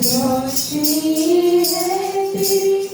रोशनी है तेरी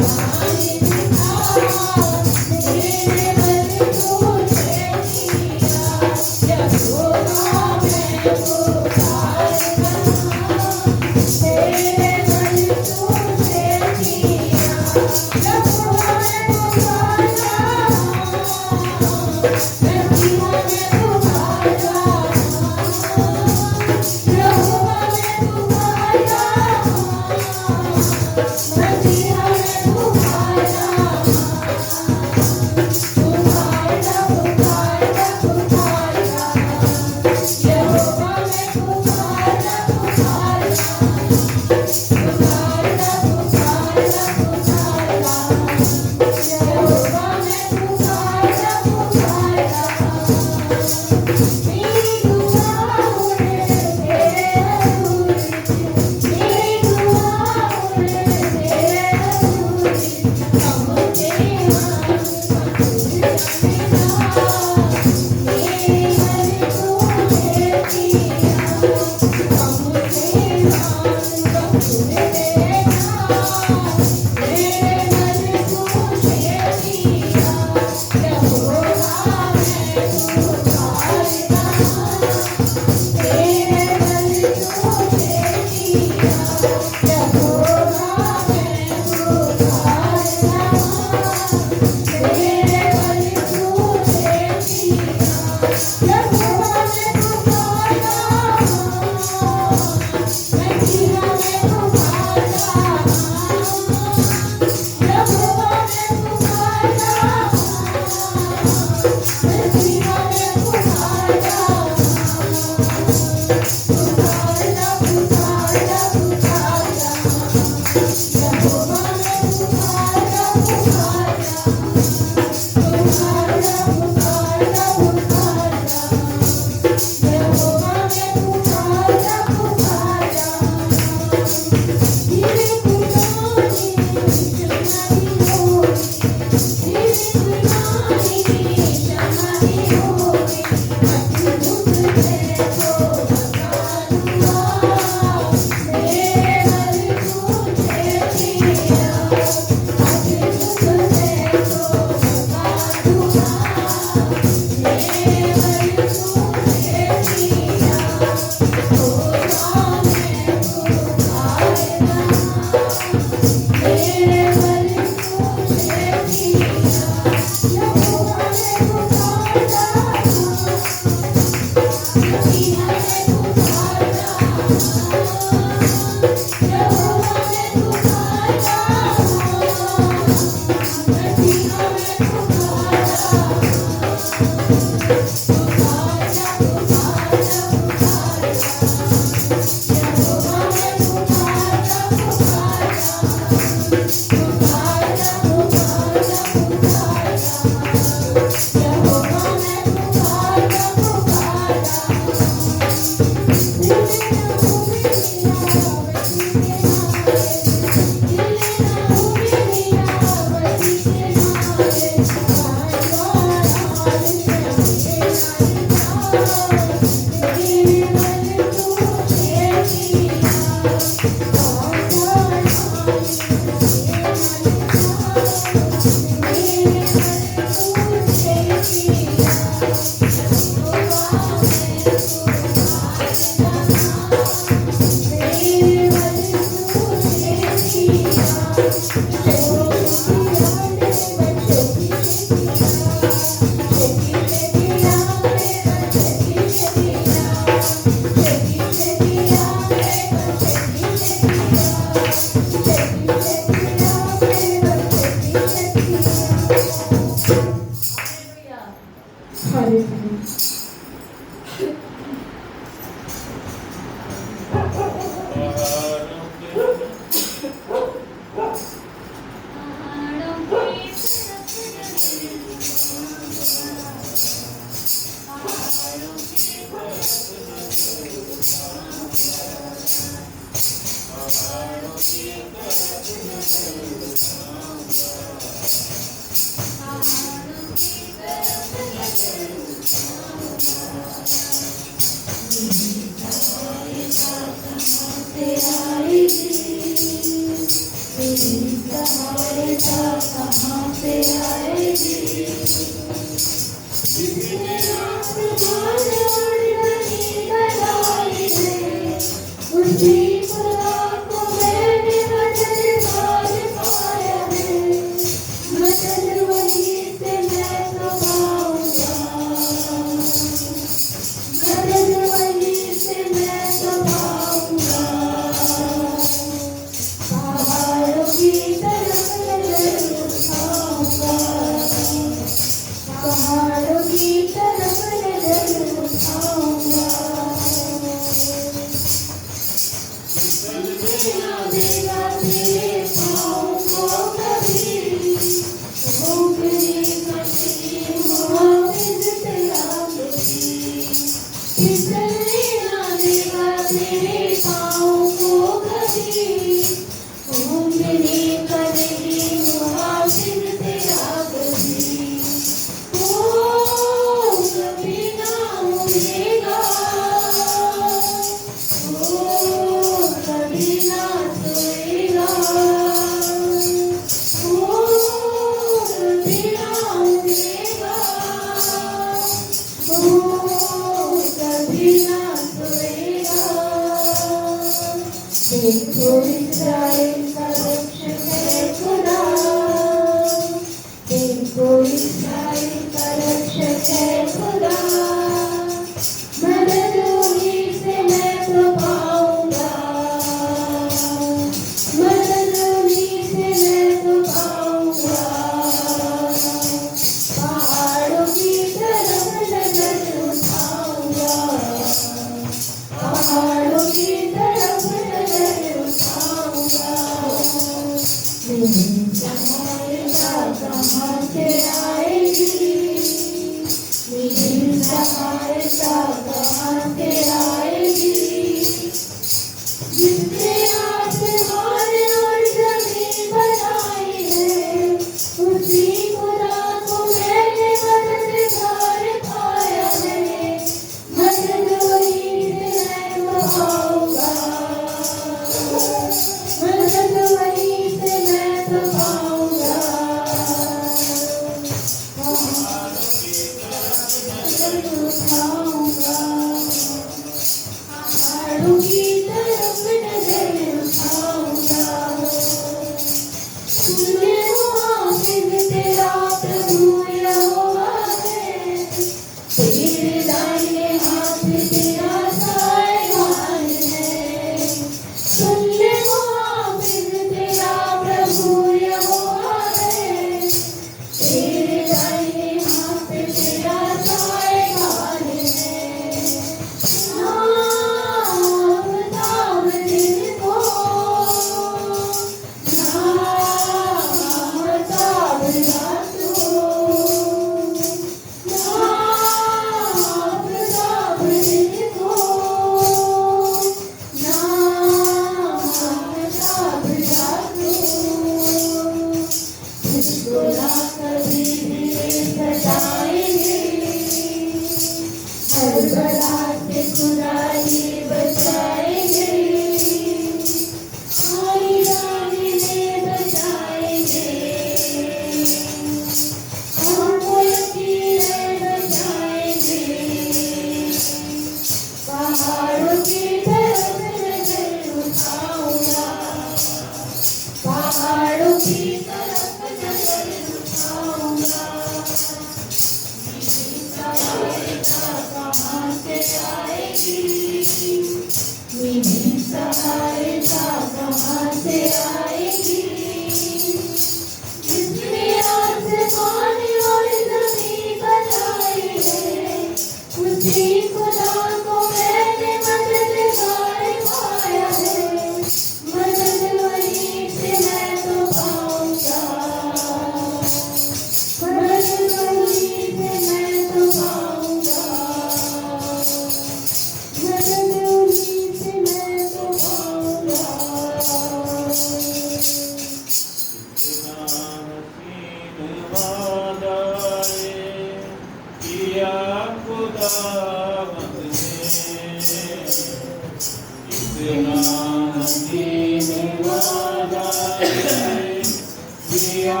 दिया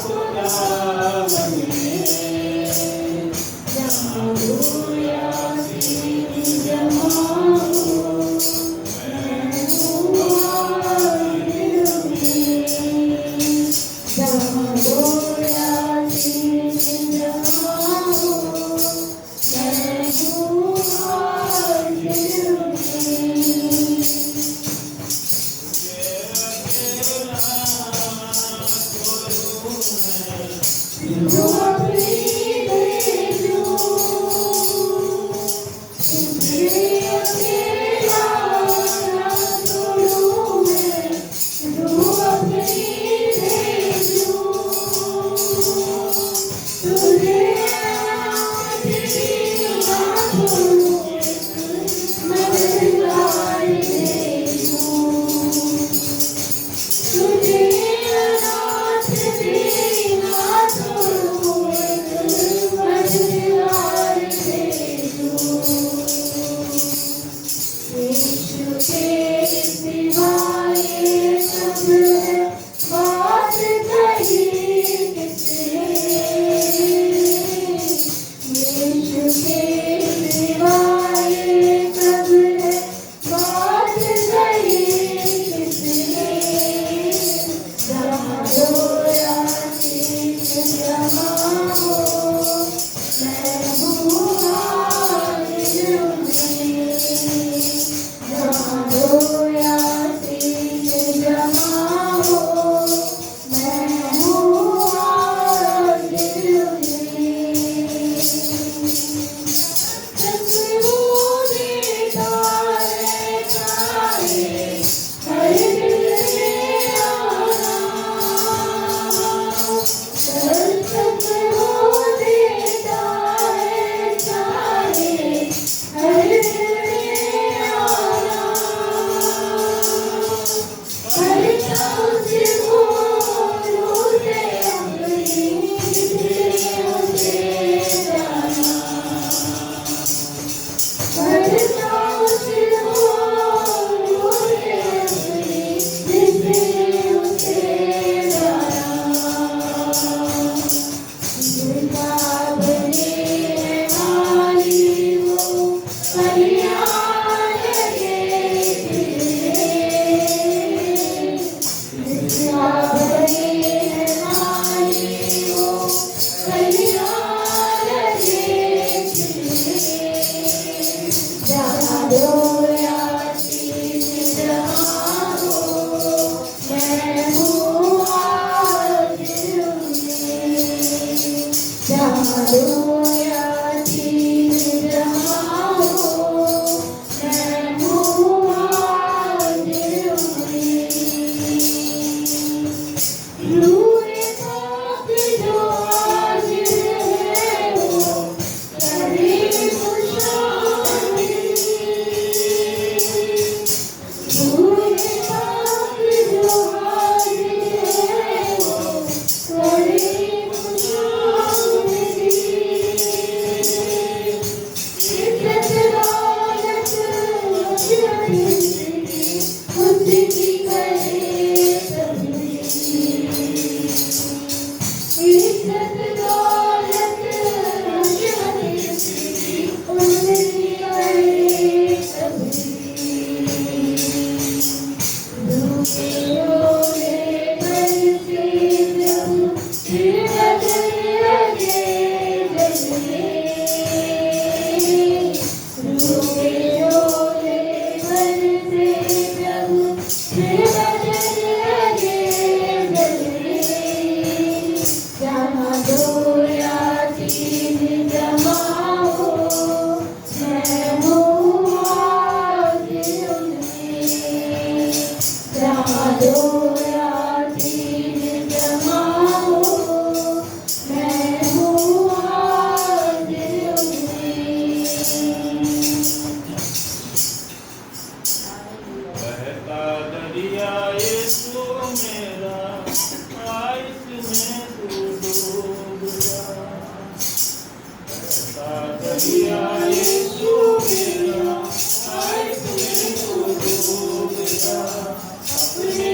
खुदा बने जहाँ हो यासीन जहाँ हो मैं हूँ हाजिर में जहाँ हो यासीन जहाँ हो मैं हूँ हाजिर में जो अपनी भेजूं तुझे अकेला ना छोड़ूं मैं जो अपनी भेजूं तुझे ना छोड़ूं मददगार भेजूं तुझे अनाथ भी ना छोड़ूं मददगार भेजूं यीशु के सिवाय सब है बात कही किसने यीशु के सिवाय सब है बात कही किसने जहाँ हो आशीष जहाँ हो मैं हूँ हाजिर में जहाँ हो आशीष जहाँ हो मैं हूँ हाजिर में सतगुरु देता है चाहे हर दिल में आना सतगुरु देता है चाहे हर दिल में आना करता उसे भोलों से अपनी दिलों से जाना करता उसे भोलों से अपनी दिलों से जाना जिनका बने माली वो कल्याण के जिनका बने माली वो कल्याण के जहाँ दो आशीष जहाँ हो मैं हूँ हाजिर में जहाँ दो आशीष जहाँ हो मैं हूँ हाजिर में रूहे पाक जो हाजिर है वो करे खुशामदी रूहे पाक जो हाजिर है वो करे खुशामदी इज्जत दौलत उसकी करे सबकी इज्जत दौलत उसकी करे सबकी रूठे रोले बरसे जब फिर बदलने लगे जगने रूठे रोले बरसे जब फिर बदलने लगे जगने जहाँ दो आशीष जमा हो मैं हूँ हाजिर में जहाँ दो आशीष जमा हो मैं हूँ हाजिर में बहता दरिया यीशु मेरा इसमें तू डूब जा बहता दरिया यीशु मेरा इसमें तू डूब जा अपने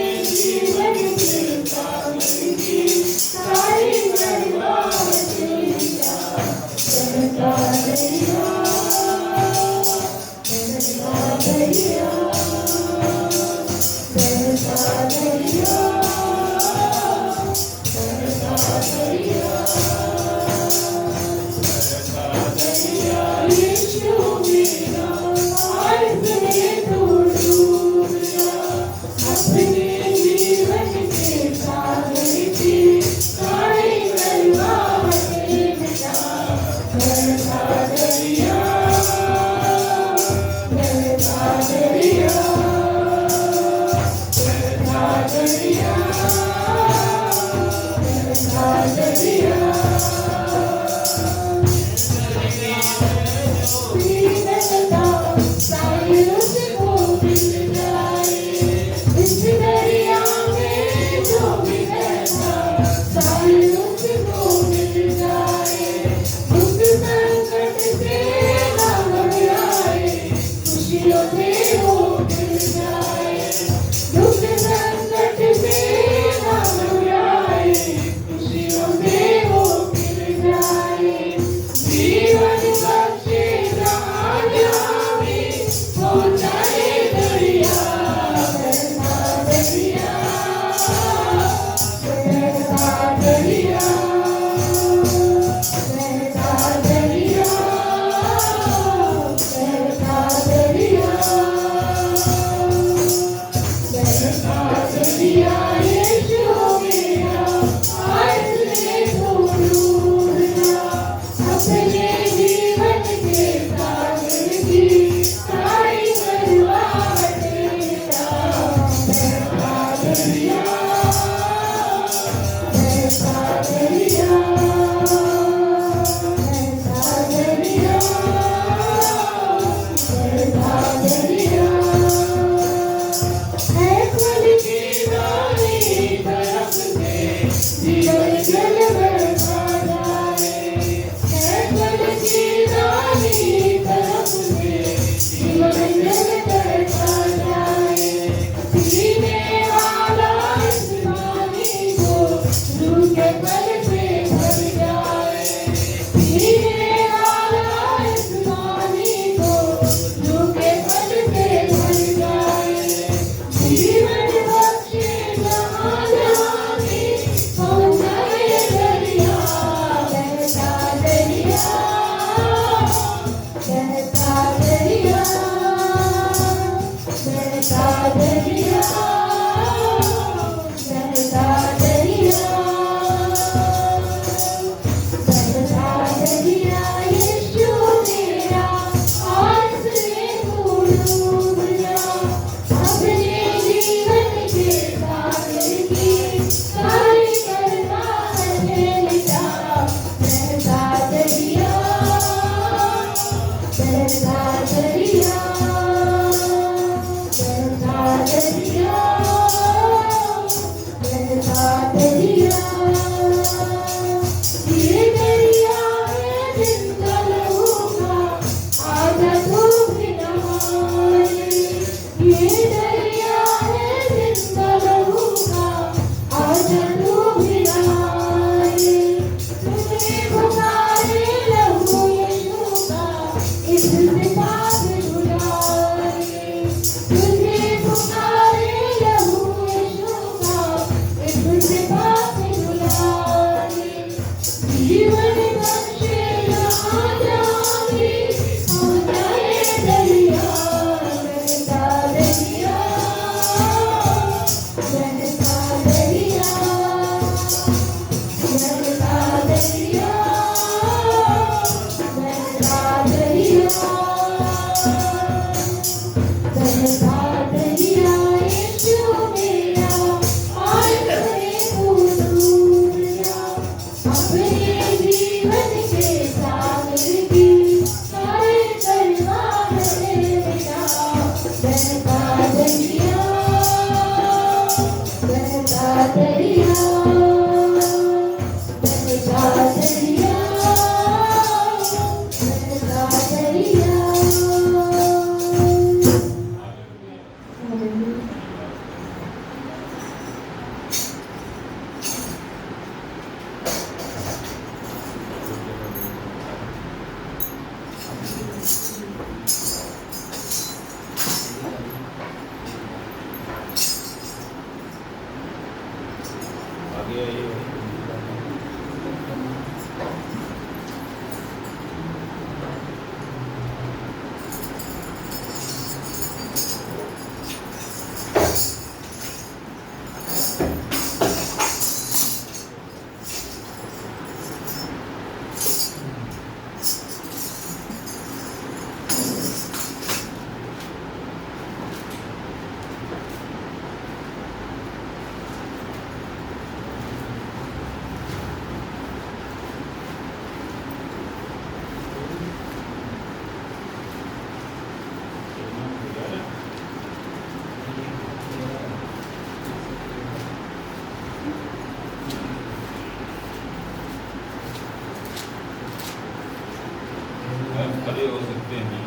खड़े हो सकते हैं।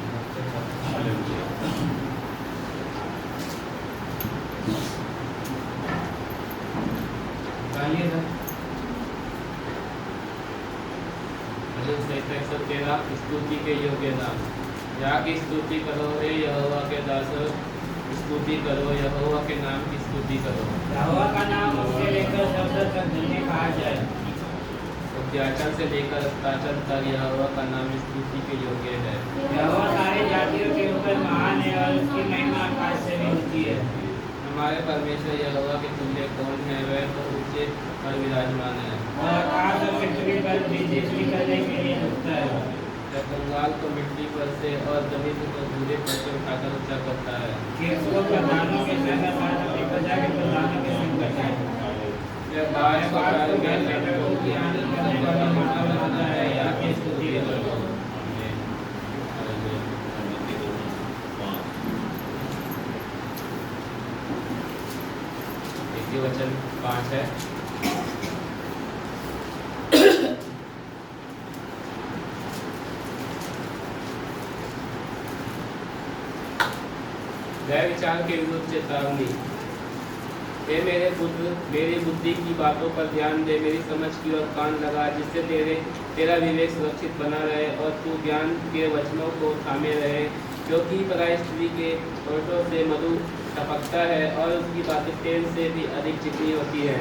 तेरा स्तुति के योग्य नाम, यहाँ की स्तुति करो हे यहोवा के दास, स्तुति करो यहोवा के नाम की स्तुति करो। यहोवा का नाम उससे लेकर शब्द तक धन्य कहा जाए। उद्याचल से लेकर अस्ताचल तक यहोवा का नाम स्तुति के योग्य है। यहोवा सारी जातियों के ऊपर महान है और उसकी महिमा आकाश से भी ऊंची है। हमारे परमेश्वर यहोवा के तुल्य कौन है, वह तो ऊंचे पर विराजमान है। और आकाश और पृथ्वी पर भी दृष्टि करने के लिए झुकता है। वह कंगाल को मिट्टी पर से और दलित को बूढ़े पर से उठाकर ऊंचा करता है। कि उसको प्रधानों के संग साथ अपनी प्रजा के प्रधानों के संग करता है। वह बाहर को काल में मेढकों की आनंद करने वाला माता बनाता है, यहाँ की स्तुति करो। एक वचन 5 है। वह विचार के विरुद्ध चेतावनी। हे मेरे पुत्र, मेरी बुद्धि की बातों पर ध्यान दे, मेरी समझ की ओर कान लगा, जिससे तेरा विवेक सुरक्षित बना रहे और तू ज्ञान के वचनों को थामे रहे। क्योंकि पराई स्त्री के होठों से मधु टपकता है और उसकी बातें तेल से भी अधिक चिकनी होती है,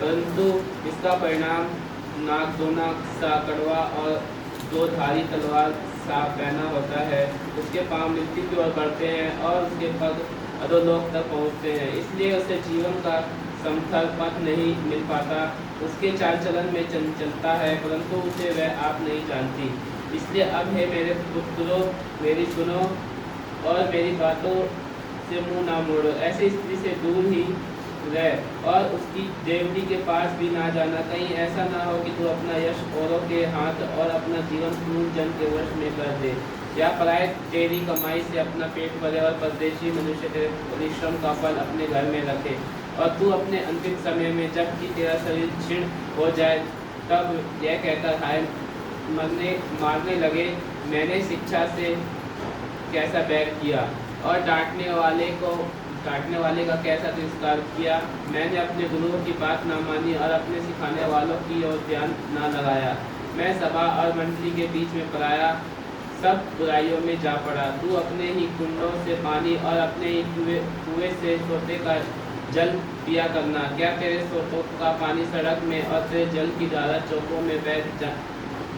परंतु इसका परिणाम नाक दोनाक सा कड़वा और दो धारी तलवार सा पहना होता है। उसके पांव मृत्यु की ओर बढ़ते हैं और उसके पग अधोलोक तक पहुँचते हैं, इसलिए उसे जीवन का समतल पथ नहीं मिल पाता। उसके चाल चलन में चंचलता है, परंतु उसे वह आप नहीं जानती। इसलिए अब है मेरे पुत्रों, मेरी सुनो और मेरी बातों से मुंह ना मोड़ो। ऐसी स्त्री से दूर ही रह और उसकी देवनी के पास भी ना जाना, कहीं ऐसा ना हो कि तू अपना यश औरों के हाथ और अपना जीवन क्रूर जन के वश में कर दे, या पराए तेरी कमाई से अपना पेट भरे और परदेशी मनुष्य तेरे परिश्रम का फल अपने घर में रखे। और तू अपने अंतिम समय में, जबकि तेरा शरीर क्षीण हो जाए, तब यह कहकर हाय मारने लगे, मैंने शिक्षा से कैसा बैर किया और डांटने वाले का कैसा तिरस्कार किया। मैंने अपने गुरुओं की बात ना मानी और अपने सिखाने वालों की ओर ध्यान ना लगाया। मैं सभा और मंडली के बीच में पराया, सब बुराइयों में जा पड़ा। तू अपने ही कुंडों से पानी और अपने ही कुएं से सोते का जल पिया करना। क्या तेरे सोतों का पानी सड़क में और तेरे जल की धारा चौकों में बह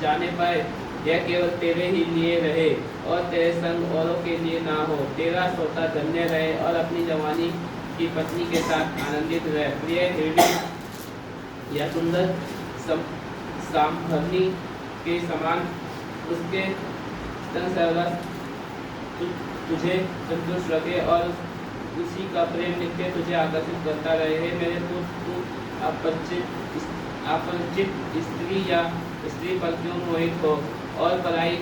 जाने पाए? यह केवल तेरे ही लिए रहे और तेरे संग औरों के लिए ना हो। तेरा सोता धन्य रहे और अपनी जवानी की पत्नी के साथ आनंदित रहे। प्रिय हिरणी या सुंदर सांभरनी के समान उसके तुझे संतुष्ट रखे और उसी का प्रेम नित्य तुझे आकर्षित करता रहे। हे मेरे पुत्र, तू अपरिचित स्त्री या स्त्री पर क्यों मोहित हो और पराई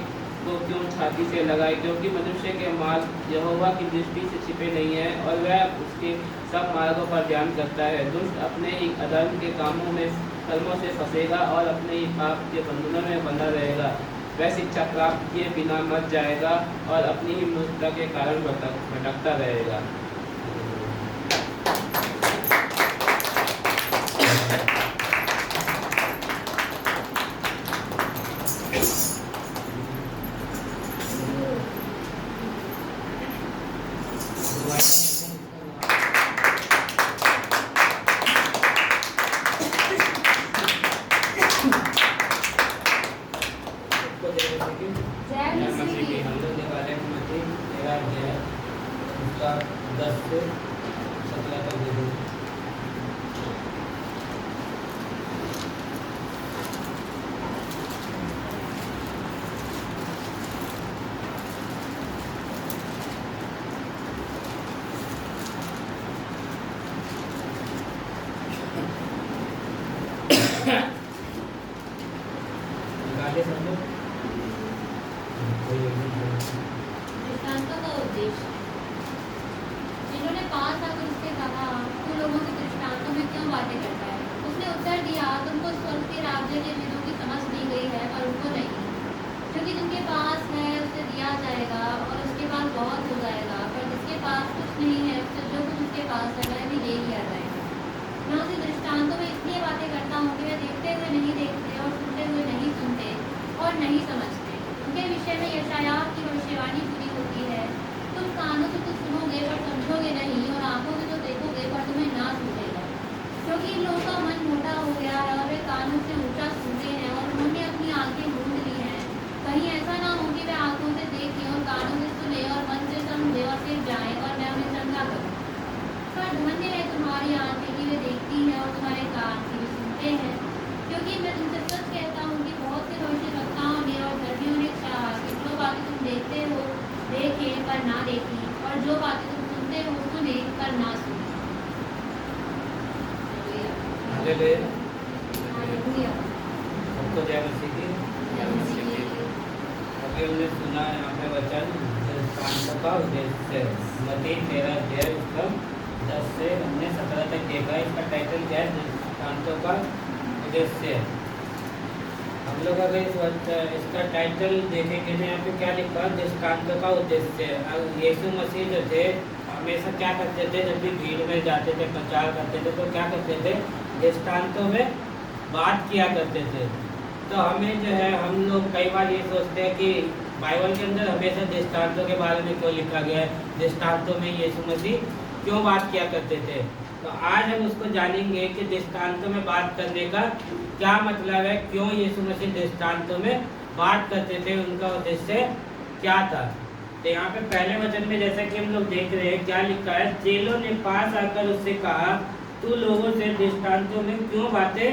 को क्यों छाती से लगाए? क्योंकि मनुष्य के मार्ग यहोवा की दृष्टि से छिपे नहीं है और वह उसके सब मार्गों पर ध्यान करता है। दुष्ट अपने ही अधर्म के कामों में कर्मों से फंसेगा और अपने ही पाप के बंधनों में बंधा रहेगा। वह शिक्षा प्राप्त किए बिना मर जाएगा और अपनी ही मूर्खता के कारण भटकता रहेगा। आगे समझो। दृष्टांतों का उद्देश्य। जिन्होंने पास आकर उससे कहा, तू लोगों के दृष्टांतों में क्यों बातें करता है? उसने उत्तर दिया, तुमको स्वर्ग के राज्य के विधों की समझ दी गई है, पर उनको नहीं। क्योंकि जिनके पास है उसे दिया जाएगा और उसके पास बहुत हो जाएगा, पर जिसके पास कुछ नहीं है उससे जो कुछ उसके पास है वह भी ले लिया जाएगा। मैं उसे दृष्टांतों में इसलिए बातें करता हूँ कि वे देखते हुए नहीं देखते और सुनते हुए नहीं सुनते और नहीं समझते। उनके विषय में यशायाह की भविष्यवाणी पूरी होती है, तुम कानों से तो सुनोगे पर समझोगे नहीं, और आंखों से तो देखोगे पर तुम्हें ना सूझेगा। क्योंकि इन लोगों का मन मोटा हो गया है और वे कानों से ऊंचा सुनते हैं और उन्होंने अपनी आंखें मूंद ली हैं। कहीं ऐसा ना हो कि वे आंखों से देखें और कानों से सुने और मन से समझे और फिर जाएं और मैं उन्हें चंगा करूँ। पर धन्य है तुम्हारी आंखें कि वे देखती हैं और तुम्हारे कान कि वे सुनते हैं। क्योंकि मैं तुमसे सच कहता हूँ कि बहुत से भविष्यवक्ताओं ने और धर्मियों ने चाहा कि जो बातें तुम देखते हो देखे पर ना देखी, और जो बातें तुम सुनते हो सुने पर ना सुनी। हालेलुया। सबको जय मसीह की। अभी हमने सुना यहाँ पे वचन दृष्टांतों का उद्देश्य। मत्ती 13 अध्याय उसका 10 से हमने 17 तक देखा। इसका टाइटल क्या है? दृष्टांतों का उद्देश्य। हम लोग अगर इसका टाइटल देखेंगे तो यहाँ पे क्या लिखा? दृष्टांतों का उद्देश्य। यीशु मसीह जो थे हमेशा क्या करते थे? जब भी भीड़ में जाते थे, प्रचार करते थे, तो क्या करते थे? दृष्टांतों में बात किया करते थे। तो हमें जो है, हम लोग कई बार ये सोचते हैं कि बाइबल के अंदर हमेशा दृष्टांतों के बारे में क्यों लिखा गया है, दृष्टांतों में यीशु मसीह क्यों बात किया करते थे। तो आज हम उसको जानेंगे कि दृष्टांतों में बात करने का क्या मतलब है, क्यों यीशु मसीह दृष्टांतों में बात करते थे, उनका उद्देश्य क्या था। तो यहाँ पे पहले वचन में जैसा कि हम लोग देख रहे हैं क्या लिखा है? चेलों ने पास आकर उससे कहा, तू लोगों से दृष्टांतों में क्यों बातें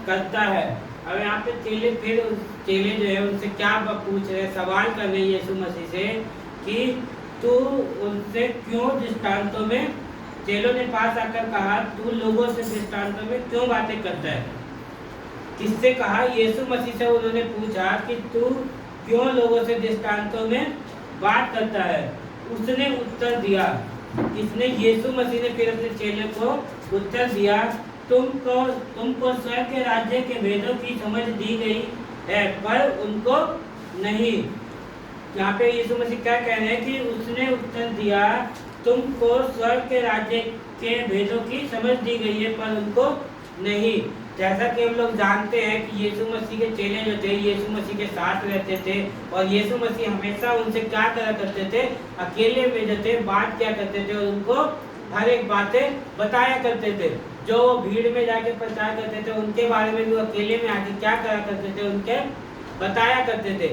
करता है। अब यहाँ पे चेले जो है उनसे क्या पूछ रहे, सवाल कर रहे यीशु मसीह से कि तू उनसे क्यों दृष्टांतों में, चेलों ने पास आकर कहा, तू लोगों से दृष्टांतों में क्यों बातें करता है। किससे कहा? यीशु मसीह से उन्होंने पूछा कि तू क्यों लोगों से दृष्टांतों में बात करता है। उसने उत्तर दिया, इसने यीशु मसीह ने फिर अपने चेले को उत्तर दिया, तुमको स्वर्ग के राज्य के भेदों की समझ दी गई है, पर उनको नहीं। यहाँ पे यीशु मसीह क्या कह रहे हैं कि उसने उत्तर दिया, तुमको स्वर्ग के राज्य के भेदों की समझ दी गई है, पर उनको नहीं। जैसा कि हम लोग जानते हैं कि यीशु मसीह के चेले जो थे यीशु मसीह के साथ रहते थे, और यीशु मसीह हमेशा उनसे क्या करा करते थे? अकेले में जो थे बात क्या करते थे और उनको हर एक बातें बताया करते थे। जो भीड़ में जाके प्रचार करते थे उनके बारे में भी अकेले में आके क्या करा करते थे? उनके बताया करते थे।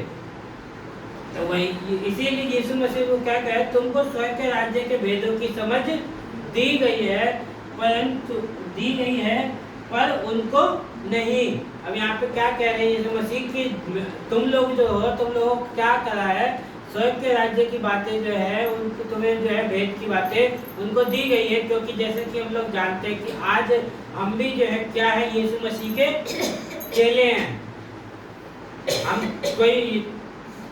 तो वही इसीलिए यीशु मसीह को क्या कहे, तुमको स्वर्ग के राज्य के भेदों की समझ दी गई है, परंतु दी गई है पर उनको नहीं। अब यहाँ पे क्या कह रहे हैं यीशु मसीह कि तुम लोग जो हो, तुम लोगों को क्या करा है? स्वर्ग के राज्य की बातें जो है उनको, तुम्हें जो है भेद की बातें उनको दी गई है। क्योंकि जैसे कि हम लोग जानते हैं कि आज हम भी जो है क्या है, यीशु मसीह के चेले हैं। हम कोई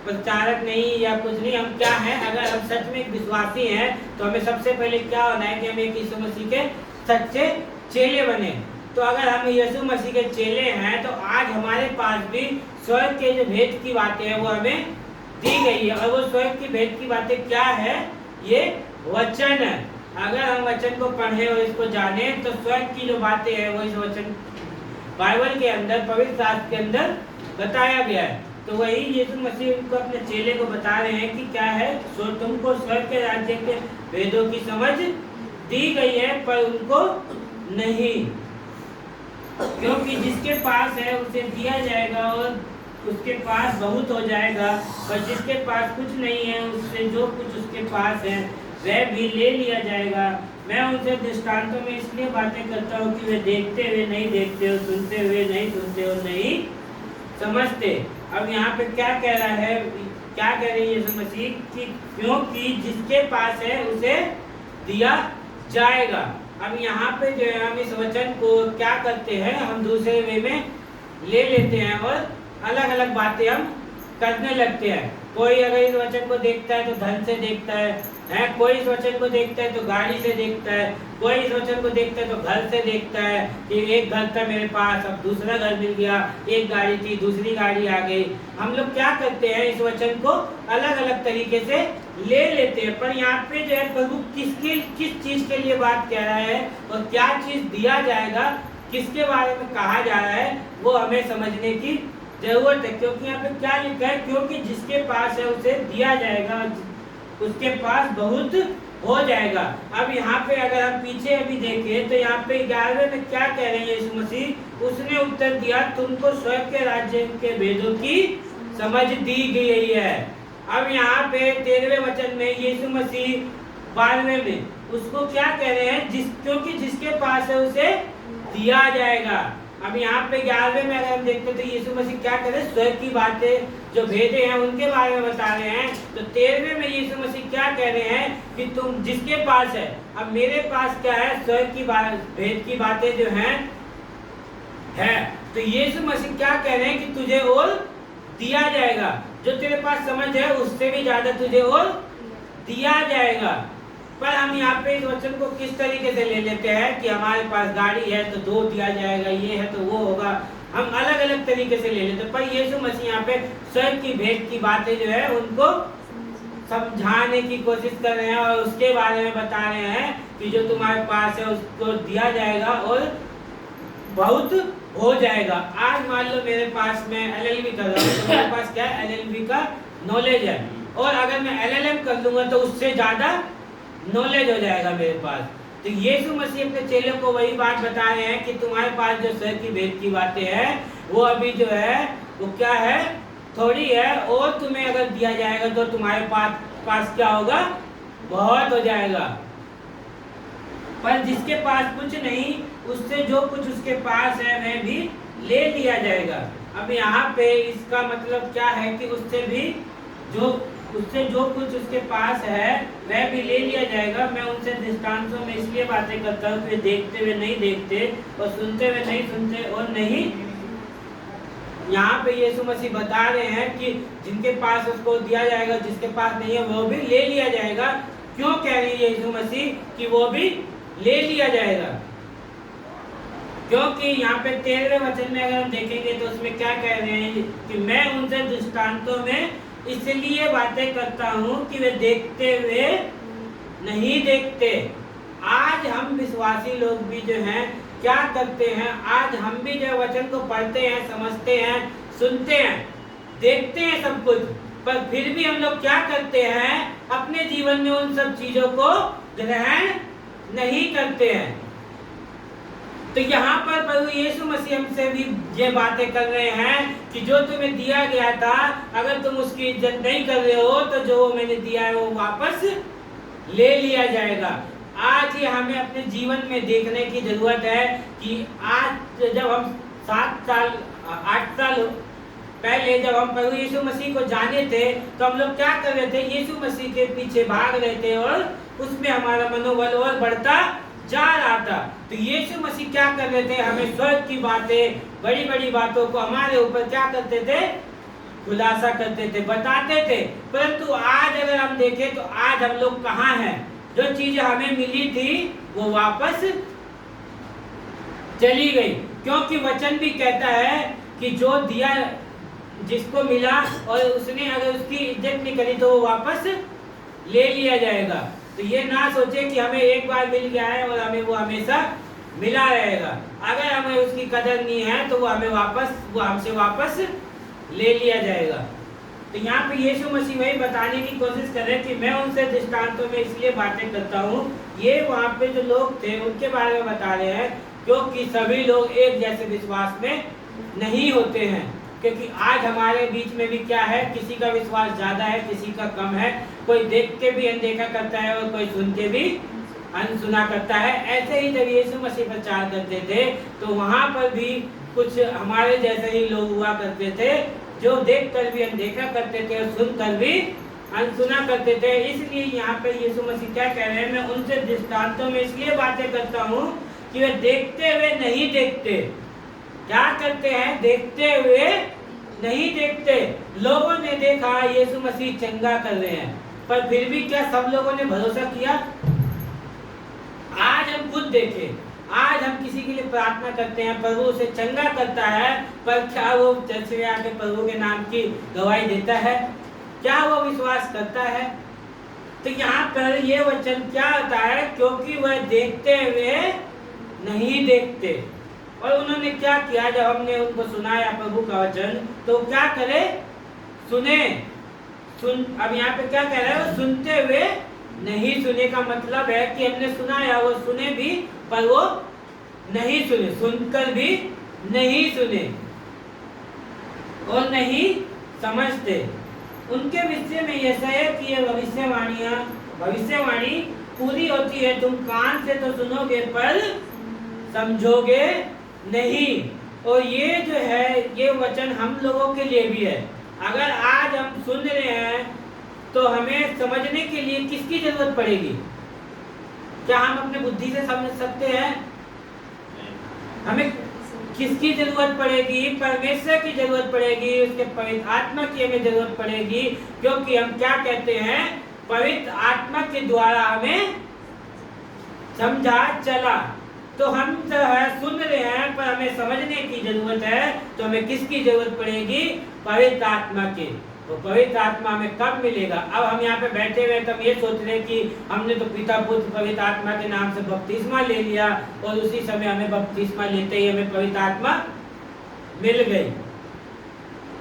प्रचारक नहीं या कुछ नहीं, हम क्या हैं? अगर हम सच में एक विश्वासी हैं तो हमें सबसे पहले क्या होना है कि हम एक यीशु मसीह के सच्चे चेले बने। तो अगर हम यीशु मसीह के चेले हैं तो आज हमारे पास भी स्वर्ग के जो भेद की बातें हैं वो हमें दी गई है। और वो स्वर्ग की भेद की बातें क्या है? ये वचन है। अगर हम वचन को पढ़े और इसको जाने तो स्वर्ग की जो बातें हैं वो इस वचन बाइबल के अंदर, पवित्र शास्त्र के अंदर बताया गया है। तो वही यीशु मसीह उनको अपने चेले को बता रहे हैं कि क्या है, तुमको स्वर्ग के राज्य के भेदों की समझ दी गई है पर उनको नहीं। क्योंकि जिसके पास है उसे दिया जाएगा और उसके पास बहुत हो जाएगा, पर जिसके पास कुछ नहीं है उससे जो कुछ उसके पास है वह भी ले लिया जाएगा। मैं उनसे दृष्टांतों में इसलिए बातें करता हूँ कि वे देखते हुए नहीं देखते और सुनते हुए नहीं सुनते और नहीं समझते। अब यहाँ पे क्या कह रहा है, क्या कह रही है यीशु मसीह कि क्योंकि जिसके पास है उसे दिया जाएगा। अब यहाँ पे जो है हम इस वचन को क्या करते हैं, हम दूसरे वे में ले लेते हैं और अलग अलग बातें हम करने लगते हैं। कोई अगर इस वचन को देखता है तो धन से देखता है, कोई इस वचन को देखता है तो गाड़ी से देखता है, कोई इस वचन को देखता है तो घर से देखता है कि एक घर था मेरे पास, अब दूसरा घर मिल गया, एक गाड़ी थी दूसरी गाड़ी आ गई। हम लोग क्या करते हैं, इस वचन को अलग अलग तरीके से ले लेते हैं। पर यहाँ पे जो है प्रभु किस चीज के लिए बात कह रहा है और क्या चीज दिया जाएगा, किसके बारे में कहा जा रहा है, वो हमें समझने की जरूरत है। क्योंकि यहाँ पे क्या लिखा है, क्योंकि जिसके पास है उसे दिया जाएगा, उसके पास बहुत हो जाएगा। अब यहाँ पे अगर हम पीछे अभी देखें तो यहाँ पे 11वें में क्या कह रहे हैं यीशु मसीह, उसने उत्तर दिया तुमको स्वर्ग के राज्य के भेदों की समझ दी गई है। अब यहाँ पे 13वें वचन में यीशु मसीह 12वें में उसको क्या कह रहे हैं, क्योंकि जिसके पास है उसे दिया जाएगा। अब यहाँ पे 11वें में अगर हम देखते तो यीशु मसीह क्या कह रहे हैं, स्वर्ग की बातें जो भेदे हैं उनके बारे में बता रहे हैं। तो 13वें में यीशु मसीह क्या कह रहे हैं कि तुम जिसके पास है, अब मेरे पास क्या है, स्वर्ग की भेद की बातें जो हैं है। तो यीशु मसीह क्या कह रहे हैं कि तुझे और दिया जाएगा, जो तेरे पास समझ है उससे भी ज्यादा तुझे और दिया जाएगा। पर हम यहाँ पे इस वचन को किस तरीके से ले लेते हैं कि हमारे पास गाड़ी है तो 2 दिया जाएगा, ये है तो वो होगा, हम अलग अलग तरीके से ले लेते हैं। पर यीशु मसीह यहाँ पे स्वर्ग की भेद की बातें जो है उनको समझाने की कोशिश कर रहे हैं और उसके बारे में बता रहे हैं कि जो तुम्हारे पास है उसको दिया जाएगा और बहुत हो जाएगा। आज मान लो मेरे पास मैं LLB कर रहा हूँ, तो मेरे पास क्या है, LLB का नॉलेज है, और अगर मैं LLM कर लूंगा तो उससे ज्यादा नॉलेज हो जाएगा मेरे पास। तो यीशु मसीह अपने चेलों को वही बात बता रहे हैं कि तुम्हारे पास जो स्वर्ग की भेद की बातें हैं वो अभी जो है वो क्या है, थोड़ी है, और तुम्हें अगर दिया जाएगा तो तुम्हारे पास क्या होगा, बहुत हो जाएगा। पर जिसके पास कुछ नहीं, उससे जो कुछ उसके पास है वह भी ले लिया जाएगा। अब यहाँ पे इसका मतलब क्या है कि उससे जो कुछ उसके पास है वह भी ले लिया जाएगा। मैं उनसे दृष्टांतों में इसलिए बातें करता हूँ कि वे देखते हुए नहीं देखते और सुनते हुए नहीं सुनते और नहीं। यहाँ पे यीशु मसीह बता रहे हैं कि जिनके पास उसको दिया जाएगा, जिसके पास नहीं है वो भी ले लिया जाएगा। क्यों कह रही है यीशु मसीह कि वो भी ले लिया जाएगा? क्योंकि यहाँ पे 13वें वचन में अगर हम देखेंगे तो उसमें क्या कह रहे हैं कि मैं उनसे दृष्टांतों में इसलिए बातें करता हूँ कि वे देखते हुए नहीं देखते। आज हम विश्वासी लोग भी जो हैं क्या करते हैं, आज हम भी जो वचन को पढ़ते हैं, समझते हैं, सुनते हैं, देखते हैं सब कुछ, पर फिर भी हम लोग क्या करते हैं, अपने जीवन में उन सब चीजों को ग्रहण नहीं करते हैं। तो यहाँ पर प्रभु यीशु मसीह हमसे भी ये बातें कर रहे हैं कि जो तुम्हें दिया गया था, अगर तुम उसकी इज्जत नहीं कर रहे हो तो जो मैंने दिया है वो वापस ले लिया जाएगा। आज ये हमें अपने जीवन में देखने की जरूरत है कि आज जब हम 8 साल पहले जब हम प्रभु यीशु मसीह को जाने थे तो हम लोग क्या कर रहे थे, यीशु मसीह के पीछे भाग रहे थे और उसमें हमारा मनोबल और बढ़ता जा रहा था। तो यीशु मसीह क्या कर रहे थे, हमें स्वर्ग की बातें, बड़ी बड़ी बातों को हमारे ऊपर क्या करते थे, खुलासा करते थे, बताते थे। परंतु आज अगर हम देखें तो आज हम लोग कहाँ हैं? जो चीज हमें मिली थी वो वापस चली गई, क्योंकि वचन भी कहता है कि जो दिया जिसको मिला और उसने अगर उसकी इज्जत नहीं करी तो वो वापस ले लिया जाएगा। तो ये ना सोचे कि हमें एक बार मिल गया है और हमें वो हमेशा मिला रहेगा। अगर हमें उसकी कदर नहीं है तो वो हमसे वापस ले लिया जाएगा। तो यहाँ पे यीशु मसीह वही बताने की कोशिश कर रहे हैं कि मैं उनसे दृष्टांतों में इसलिए बातें करता हूँ। ये वहाँ पे जो लोग थे उनके बारे में बता रहे हैं, क्योंकि सभी लोग एक जैसे विश्वास में नहीं होते हैं। क्योंकि आज हमारे बीच में भी क्या है, किसी का विश्वास ज्यादा है, किसी का कम है। कोई देख के भी अनदेखा करता है और कोई सुन के भी अनसुना करता है। ऐसे ही जब यीशु मसीह प्रचार करते थे तो वहाँ पर भी कुछ हमारे जैसे ही लोग हुआ करते थे, जो देख कर भी अनदेखा करते थे और सुन कर भी अनसुना करते थे। इसलिए यहाँ पे यीशु मसीह क्या कह रहे हैं, मैं उनसे दृष्टांतों में इसलिए बातें करता हूँ कि वे देखते हुए नहीं देखते। क्या करते हैं? देखते हुए नहीं देखते। लोगों ने देखा यीशु मसीह चंगा कर रहे हैं, पर फिर भी क्या सब लोगों ने भरोसा किया? आज हम खुद देखें, आज हम किसी के लिए प्रार्थना करते हैं, प्रभु उसे चंगा करता है, पर क्या वो चर्च में आके प्रभु के नाम की गवाही देता है? क्या वो विश्वास करता है? तो यहाँ पर ये वचन क्या आता है, क्योंकि वह देखते हुए नहीं देखते। और उन्होंने क्या किया, जब हमने उनको सुनाया प्रभु का वचन, तो क्या करे? सुने। अब यहाँ पे क्या कह रहा है? वो सुनते हुए नहीं सुने का मतलब है कि हमने सुनाया, वो सुने भी पर वो नहीं सुने, सुनकर भी नहीं सुने और नहीं समझते। उनके विषय में यह है कि ये भविष्यवाणी पूरी होती है, तुम कान से तो सुनोगे पर समझोगे नहीं। और ये जो है, ये वचन हम लोगों के लिए भी है। अगर आज हम सुन रहे हैं तो हमें समझने के लिए किसकी जरूरत पड़ेगी? क्या हम अपने बुद्धि से समझ सकते हैं? हमें किसकी जरूरत पड़ेगी? परमेश्वर की जरूरत पड़ेगी, उसके पवित्र आत्मा की हमें जरूरत पड़ेगी। क्योंकि हम क्या कहते हैं? पवित्र आत्मा के द्वारा हमें समझा चला। तो हम जो है सुन रहे हैं, पर हमें समझने की जरूरत है। तो हमें किसकी जरूरत पड़ेगी? पवित्र आत्मा की। तो पवित्र आत्मा हमें कब मिलेगा? अब हम यहाँ पे बैठे हुए तो हम ये सोच रहे हैं कि हमने तो पिता पुत्र पवित्र आत्मा के नाम से बपतिस्मा ले लिया, और उसी समय हमें बपतिस्मा लेते ही हमें पवित्र आत्मा मिल गई।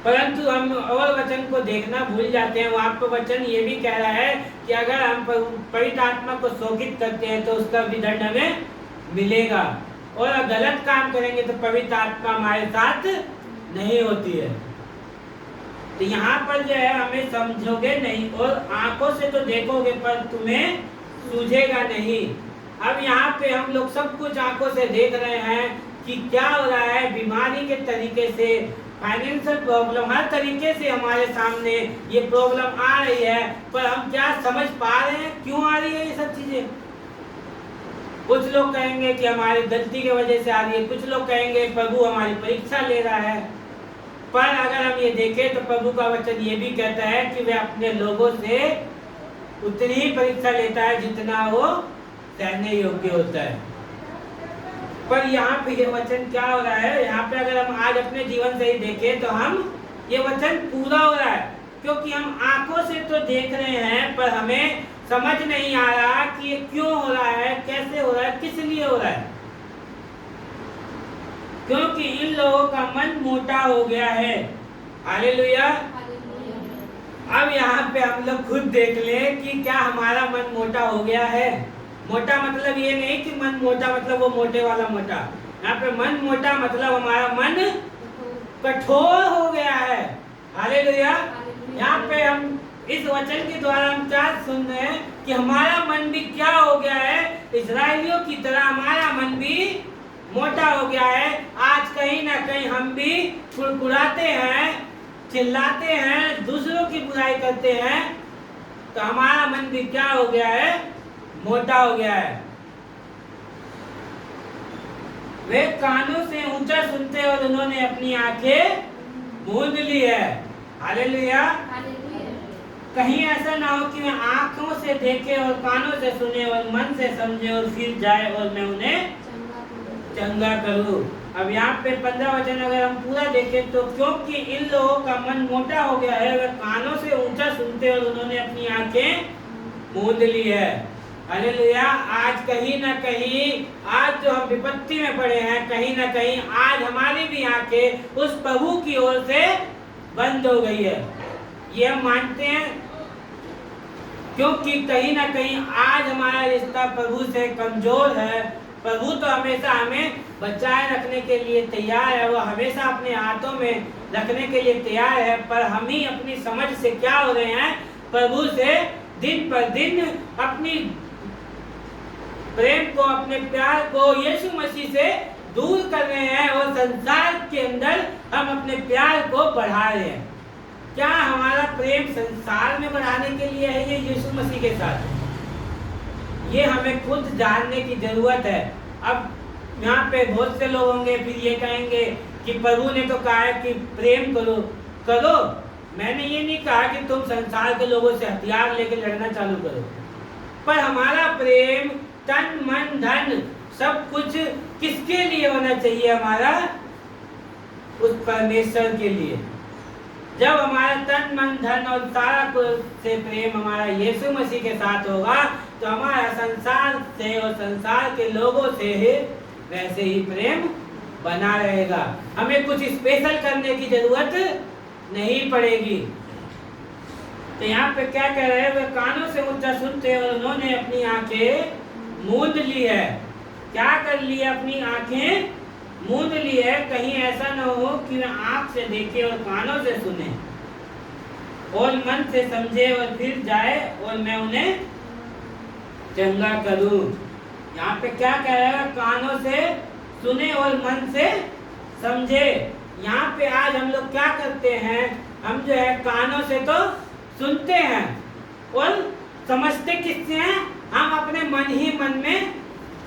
परंतु हम और वचन को देखना भूल जाते हैं। वहाँ पर वचन ये भी कह रहा है कि अगर हम पवित्र आत्मा को शोकित करते हैं तो उसका भी दंड हमें मिलेगा, और गलत काम करेंगे तो पवित्र आत्मा हमारे साथ नहीं होती है। तो यहाँ पर जो है, हमें समझोगे नहीं और आंखों से तो देखोगे पर तुम्हें सूझेगा नहीं। अब यहाँ पे हम लोग सब कुछ आंखों से देख रहे हैं कि क्या हो रहा है, बीमारी के तरीके से, फाइनेंशियल प्रॉब्लम, हर तरीके से हमारे सामने ये प्रॉब्लम आ रही है, पर हम क्या समझ पा रहे हैं क्यों आ रही है ये सब चीजें? कुछ लोग कहेंगे कि हमारी गलती की वजह से आ रही है, कुछ लोग कहेंगे प्रभु हमारी परीक्षा ले रहा है। पर अगर हम ये देखें तो प्रभु का वचन ये भी कहता है कि वह अपने लोगों से उतनी ही परीक्षा लेता है जितना वो सहने योग्य होता है। पर यहाँ पे ये वचन क्या हो रहा है, यहाँ पे अगर हम आज अपने जीवन से ही देखें तो हम ये वचन पूरा हो रहा है, क्योंकि हम आंखों से तो देख रहे हैं पर हमें समझ नहीं आ रहा कि ये क्यों हो रहा है, कैसे हो रहा है, किस लिए हो रहा है। क्योंकि इन लोगों का मन मोटा हो गया है। हालेलुया। अब यहाँ पे हम लोग खुद देख लें कि क्या हमारा मन मोटा हो गया है। मोटा मतलब ये नहीं कि मन मोटा मतलब वो मोटे वाला मोटा, यहाँ पे मन मोटा मतलब हमारा मन कठोर हो गया है। हालेलुया। यहाँ पे हम इस वचन के द्वारा हम क्या सुन रहे हैं कि हमारा मन भी क्या हो गया है, इस्राएलियों की तरह हमारा मन भी मोटा हो गया है। आज कहीं ना कहीं हम भी कुड़कुड़ाते हैं, चिल्लाते हैं, दूसरों की बुराई करते हैं, तो हमारा मन भी क्या हो गया है, मोटा हो गया है। वे कानों से ऊंचा सुनते और उन्होंने अपनी आंखें मूंद ली है। हालेलुया। कहीं ऐसा ना हो कि मैं आंखों से देखे और कानों से सुने और मन से समझे और फिर जाए और मैं उन्हें चंगा करूं। अब यहाँ पे 15 वचन अगर हम पूरा देखें तो क्योंकि इन लोगों का मन मोटा हो गया है, वे कानों से ऊंचा सुनते और उन्होंने अपनी आंखें मूंद ली है। हालेलुया। आज कहीं ना कहीं, आज जो हम विपत्ति में पड़े हैं, कहीं ना कहीं आज हमारी भी आंखें उस प्रभु की ओर से बंद हो गई है, ये हम मानते हैं। क्योंकि कहीं ना कहीं आज हमारा रिश्ता प्रभु से कमजोर है। प्रभु तो हमेशा हमें बचाए रखने के लिए तैयार है, वो हमेशा अपने हाथों में रखने के लिए तैयार है, पर हम ही अपनी समझ से क्या हो रहे हैं, प्रभु से दिन पर दिन अपनी प्रेम को, अपने प्यार को यीशु मसीह से दूर कर रहे हैं और संसार के अंदर हम अपने प्यार को बढ़ा रहे हैं। क्या हमारा प्रेम संसार में बढ़ाने के लिए है या यीशु मसीह के साथ? ये हमें खुद जानने की जरूरत है। अब यहाँ पे बहुत से लोग होंगे फिर ये कहेंगे कि प्रभु ने तो कहा है कि प्रेम करो। करो, मैंने ये नहीं कहा कि तुम संसार के लोगों से हथियार लेकर लड़ना चालू करो, पर हमारा प्रेम तन मन धन सब कुछ किसके लिए होना चाहिए? हमारा उस परमेश्वर के लिए। जब हमारा तन मन धन और सारा कुछ से प्रेम हमारा यीशु मसीह के साथ होगा तो हमारा संसार से और संसार के लोगों से वैसे ही प्रेम बना रहेगा। हमें कुछ स्पेशल करने की जरूरत नहीं पड़ेगी। तो यहाँ पे क्या कह रहे हैं? वे कानों से ऊंचा सुनते और उन्होंने अपनी आंखें मूंद ली है। क्या कर लिया? अपनी आंखें मूंद ली है। कहीं ऐसा न हो कि वे आंख से देखे और कानों से सुने और मन से समझे और फिर जाए और मैं उन्हें चंगा करूं। यहाँ पे क्या कह रहा है? कानों से सुने और मन से समझे। यहाँ पे आज हम लोग क्या करते हैं? हम जो है कानों से तो सुनते हैं और समझते किससे हैं? हम अपने मन ही मन में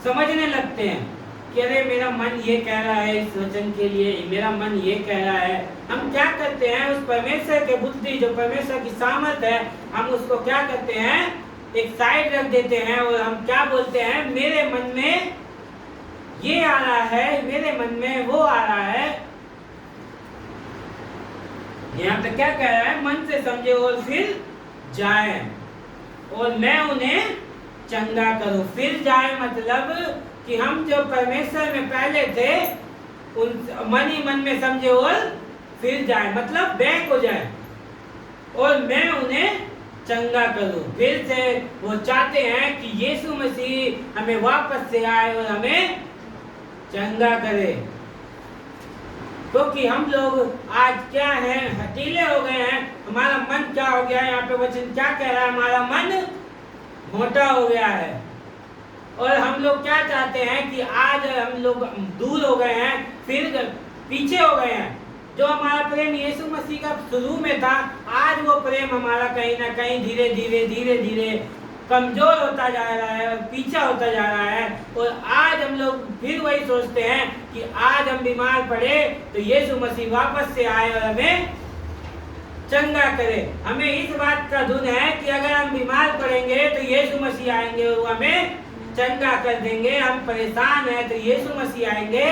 समझने लगते हैं कि अरे मेरा मन ये कह रहा है इस वचन के लिए, मेरा मन ये कह रहा है। हम क्या करते हैं? उस परमेश्वर के बुद्धि जो परमेश्वर की सामर्थ है, हम उसको क्या करते हैं? एक साइड रख देते हैं और हम क्या बोलते हैं? मेरे मन में ये आ रहा है, मेरे मन में वो आ रहा है। यहाँ पे क्या कह रहा है? मन से समझे और फिर जाए और मैं उन्हें चंगा करूं। फिर जाए मतलब कि हम जो परमेश्वर में पहले थे उन मन ही मन में समझे और फिर जाए मतलब बैक हो जाए और मैं उन्हें चंगा करूं। फिर से वो चाहते हैं कि यीशु मसीह हमें वापस से आए और हमें चंगा करे। क्योंकि हम लोग आज क्या है? हठीले हो गए हैं। हमारा मन क्या हो गया है? यहाँ पे वचन क्या कह रहा है? हमारा मन मोटा हो गया है और हम लोग क्या चाहते हैं कि आज हम लोग दूर हो गए हैं, फिर पीछे हो गए हैं। जो हमारा प्रेम यीशु मसीह का शुरू में था, आज वो प्रेम हमारा कहीं ना कहीं धीरे धीरे कमजोर होता जा रहा है और पीछा होता जा रहा है। और आज हम लोग फिर वही सोचते हैं कि आज हम बीमार पड़े तो यीशु मसीह वापस से आए और हमें चंगा करे। हमें इस बात का धुन है कि अगर हम बीमार पड़ेंगे तो यीशु मसीह आएंगे और वो हमें चंगा कर देंगे। हम परेशान हैं तो यीशु मसीह आएंगे,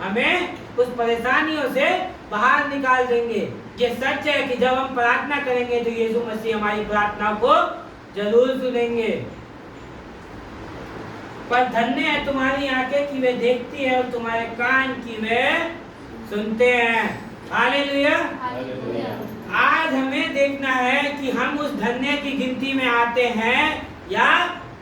हमें उस परेशानियों से बाहर निकाल देंगे। ये सच है कि जब हम प्रार्थना करेंगे तो यीशु मसीह हमारी प्रार्थना को जरूर सुनेंगे। पर धन्य है तुम्हारी आंखें कि वे देखती है और तुम्हारे कान की वे सुनते हैं। हालेलुया। आज हमें देखना है कि हम उस धन्य की गिनती में आते हैं या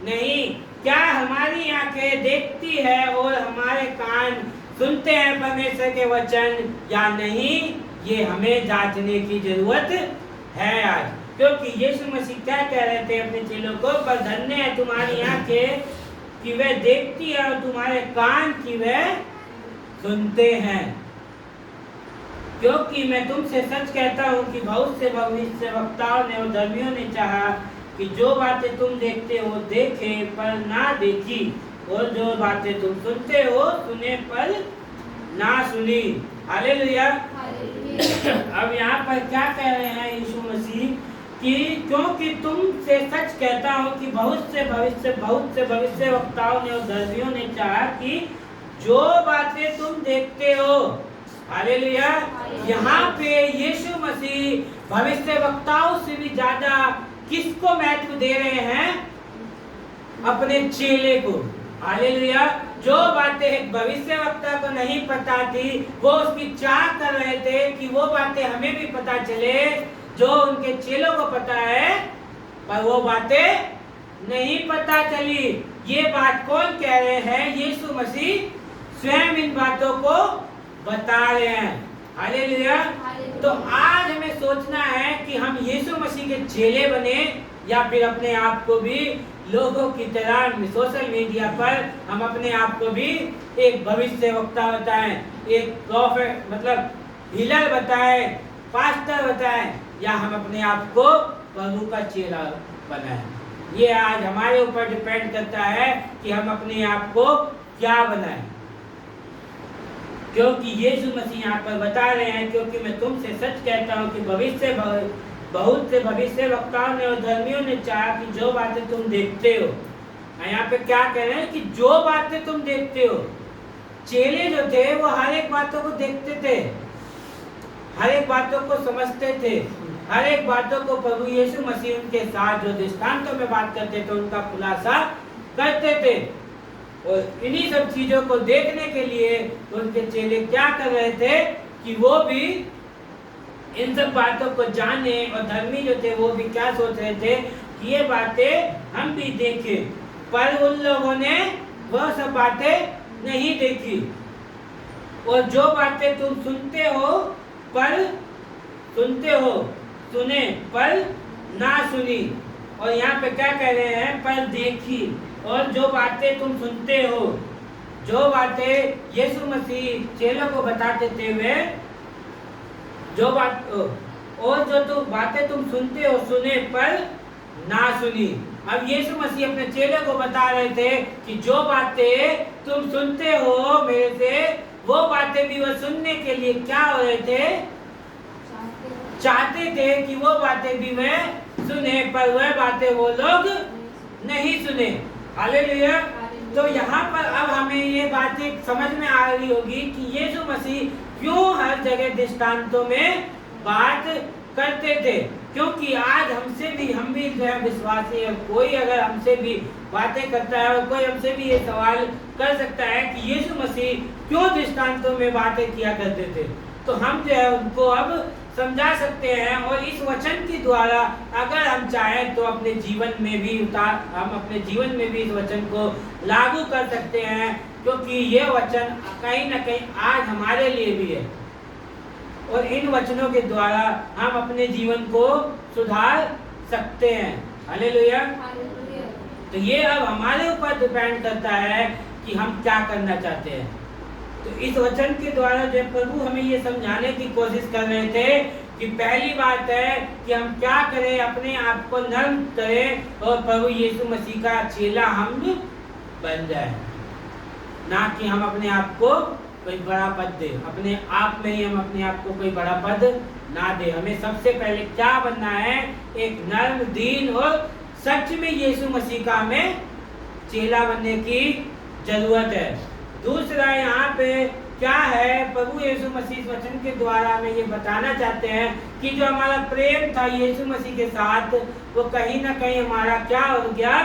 नहीं। क्या हमारी आंखें देखती है और हमारे कान सुनते हैं परमेश्वर के वचन या नहीं? ये हमें जांचने की जरूरत है आज। क्योंकि यीशु मसीह क्या कह रहे थे अपने चेलों को? पर धन्य है तुम्हारी आंखें कि वे देखती है और तुम्हारे कान की वे सुनते हैं। क्योंकि मैं तुमसे सच कहता हूँ कि बहुत से भविष्यवक्ताओं ने और धर्मियों ने चाहा कि जो बातें तुम देखते हो देखे पर ना देखी, और जो बातें तुम सुनते हो सुने पर ना सुनी। हालेलुया। अब यहाँ पर क्या कह रहे हैं यीशु मसीह कि क्योंकि तुमसे सच कहता हूँ कि बहुत से भविष्यवक्ताओं ने और धर्मियों ने चाहा कि जो बातें तुम देखते हो। हालेलुया। यहाँ पे यीशु मसीह भविष्यवक्ताओं से भी ज्यादा किसको महत्व दे रहे हैं? अपने चेले को। हालेलुया। जो बातें भविष्यवक्ता को नहीं पता थी वो उसकी चाह कर रहे थे कि वो बातें हमें भी पता चले जो उनके चेलों को पता है, पर वो बातें नहीं पता चली। ये बात कौन कह रहे हैं? यीशु मसीह स्वयं इन बातों को बता रहे हैं। हालेलुया। तो आज हमें सोचना है कि हम यीशु मसीह के चेले बने या फिर अपने आप को भी लोगों की तरह सोशल मीडिया पर हम अपने आप को भी एक भविष्यवक्ता बताएं, एक प्रॉफिट मतलब हीलर बताएं, पास्टर बताएं। या हम अपने आप को प्रभु का चेला बनाएं। ये आज हमारे ऊपर डिपेंड करता है कि हम अपने आप को क्या बनाएं। क्योंकि यीशु मसीह यहाँ पर बता रहे हैं, क्योंकि मैं तुमसे सच कहता हूँ कि बहुत से भविष्य वक्ताओं ने और धर्मियों ने चाहा कि जो बातें तुम देखते हो, यहाँ पे क्या कह रहे हैं कि जो बातें तुम देखते हो, चेले जो थे वो हर एक बातों को देखते थे, हर एक बातों को समझते थे, हर एक बातों को प्रभु यीशु मसीह उनके साथ जो दृष्टांतों में बात करते थे उनका खुलासा करते थे। और इन्हीं सब चीजों को देखने के लिए उनके चेले क्या कर रहे थे कि वो भी इन सब बातों को जाने, और धर्मी जो थे वो भी क्या सोच रहे थे कि ये बातें हम भी देखें, पर उन लोगों ने वह सब बातें नहीं देखी। और जो बातें तुम सुनते हो सुने पर ना सुनी, और यहाँ पे क्या कह रहे हैं, पर देखी। और जो बातें तुम सुनते हो, जो बातें यीशु मसीह चेलों को बताते थे वे जो बात, और जो बातें तुम सुनते हो सुने पर ना सुनी। अब यीशु मसीह अपने चेलों को बता रहे थे कि जो बातें तुम सुनते हो मेरे से, वो बातें भी वो सुनने के लिए क्या हो रहे थे, चाहते थे कि वो बातें भी वे सुने, पर वह बातें वो लोग नहीं सुने। हालेलुया। तो यहाँ पर अब हमें ये बातें समझ में आ रही होगी कि यीशु मसीह क्यों हर जगह दृष्टांतों में बात करते थे। क्योंकि आज हमसे भी, हम भी जो है विश्वासी है, कोई अगर हमसे भी बातें करता है और कोई हमसे भी ये सवाल कर सकता है कि यीशु मसीह क्यों दृष्टांतों में बातें किया करते थे, तो हम जो है उनको अब समझा सकते हैं। और इस वचन के द्वारा अगर हम चाहें तो अपने जीवन में भी हम अपने जीवन में भी इस वचन को लागू कर सकते हैं, क्योंकि ये वचन कहीं ना कहीं आज हमारे लिए भी है, और इन वचनों के द्वारा हम अपने जीवन को सुधार सकते हैं। हालेलुया। तो ये अब हमारे ऊपर डिपेंड करता है कि हम क्या करना चाहते हैं। तो इस वचन के द्वारा जो प्रभु हमें ये समझाने की कोशिश कर रहे थे कि पहली बात है कि हम क्या करें, अपने आप को नर्म करें और प्रभु यीशु मसीह का चेला हम बन जाए, ना कि हम अपने आप को कोई बड़ा पद दे, अपने आप में ही हम अपने आप को कोई बड़ा पद ना दे। हमें सबसे पहले क्या बनना है, एक नर्म दीन और सच में यीशु मसीह का हमें चेला बनने की जरूरत है। दूसरा यहाँ पे क्या है, प्रभु यीशु मसीह वचन के द्वारा हमें ये बताना चाहते हैं कि जो हमारा प्रेम था यीशु मसीह के साथ, वो कहीं ना कहीं हमारा क्या हो गया,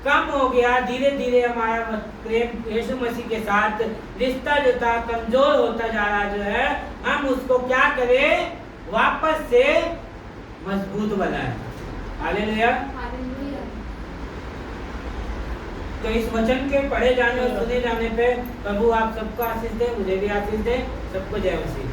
कम हो गया। धीरे धीरे हमारा प्रेम यीशु मसीह के साथ रिश्ता जो था कमजोर होता जा रहा जो है, हम उसको क्या करें, वापस से मजबूत बनाएं। हालेलुया। तो इस वचन के पढ़े जाने और सुने जाने पे प्रभु आप सबको आशीष दे, मुझे भी आशीष दे। सबको जय मसीह।